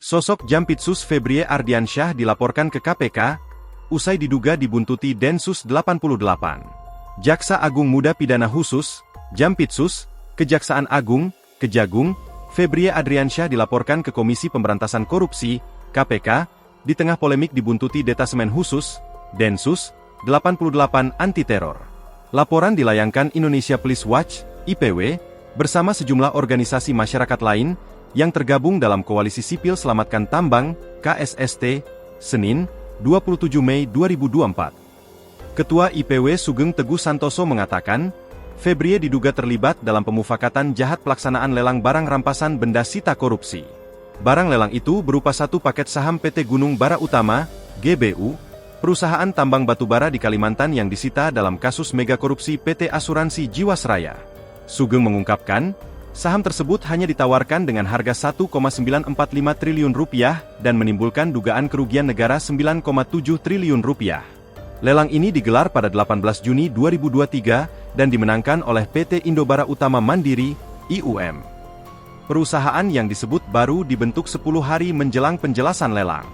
Sosok Jampitsus Febrie Ardiansyah dilaporkan ke KPK, usai diduga dibuntuti Densus 88. Jaksa Agung Muda Pidana Khusus, Jampitsus, Kejaksaan Agung, Kejagung, Febrie Ardiansyah dilaporkan ke Komisi Pemberantasan Korupsi, KPK, di tengah polemik dibuntuti Detasemen Khusus, Densus, 88 Anti-Teror. Laporan dilayangkan Indonesia Police Watch, IPW, bersama sejumlah organisasi masyarakat lain, yang tergabung dalam Koalisi Sipil Selamatkan Tambang, KSST, Senin, 27 Mei 2024. Ketua IPW Sugeng Teguh Santoso mengatakan, Febrie diduga terlibat dalam pemufakatan jahat pelaksanaan lelang barang rampasan benda sita korupsi. Barang lelang itu berupa satu paket saham PT Gunung Bara Utama, GBU, perusahaan tambang batubara di Kalimantan yang disita dalam kasus mega korupsi PT Asuransi Jiwasraya. Sugeng mengungkapkan, saham tersebut hanya ditawarkan dengan harga Rp1,945 triliun dan menimbulkan dugaan kerugian negara Rp9,7 triliun. Lelang ini digelar pada 18 Juni 2023 dan dimenangkan oleh PT Indobara Utama Mandiri, IUM. Perusahaan yang disebut baru dibentuk 10 hari menjelang penjelasan lelang.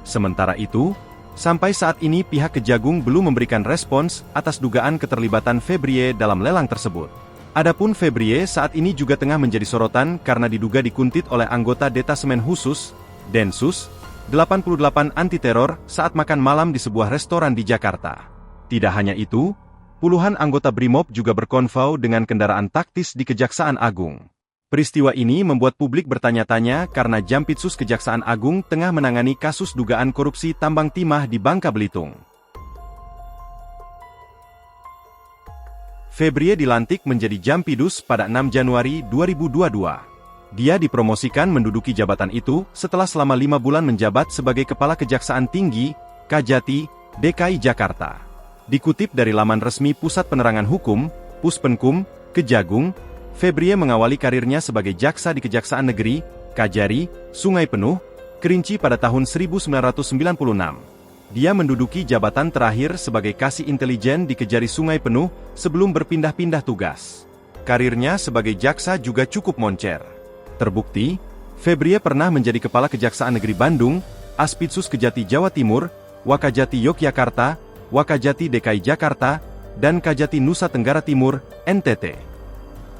Sementara itu, sampai saat ini pihak Kejagung belum memberikan respons atas dugaan keterlibatan Febrie dalam lelang tersebut. Adapun Febrie saat ini juga tengah menjadi sorotan karena diduga dikuntit oleh anggota Detasemen Khusus, Densus, 88 Anti-Teror saat makan malam di sebuah restoran di Jakarta. Tidak hanya itu, puluhan anggota Brimob juga berkonvoi dengan kendaraan taktis di Kejaksaan Agung. Peristiwa ini membuat publik bertanya-tanya karena Jampitsus Kejaksaan Agung tengah menangani kasus dugaan korupsi tambang timah di Bangka Belitung. Febrie dilantik menjadi Jampidus pada 6 Januari 2022. Dia dipromosikan menduduki jabatan itu setelah selama 5 bulan menjabat sebagai Kepala Kejaksaan Tinggi, Kajati, DKI Jakarta. Dikutip dari laman resmi Pusat Penerangan Hukum, Puspenkum, Kejagung, Febrie mengawali karirnya sebagai jaksa di Kejaksaan Negeri, Kajari, Sungai Penuh, Kerinci pada tahun 1996. Dia menduduki jabatan terakhir sebagai Kasih Intelijen di Kejari Sungai Penuh sebelum berpindah-pindah tugas. Karirnya sebagai jaksa juga cukup moncer. Terbukti, Febrie pernah menjadi Kepala Kejaksaan Negeri Bandung, Aspidsus Kejati Jawa Timur, Wakajati Yogyakarta, Wakajati DKI Jakarta, dan Kajati Nusa Tenggara Timur, NTT.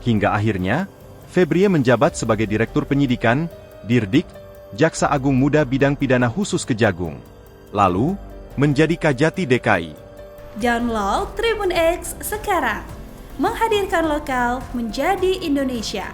Hingga akhirnya, Febrie menjabat sebagai Direktur Penyidikan, Dirdik, Jaksa Agung Muda Bidang Pidana Khusus Kejagung. Lalu, menjadi Kajati DKI. Download Tribun X sekarang, menghadirkan lokal menjadi Indonesia.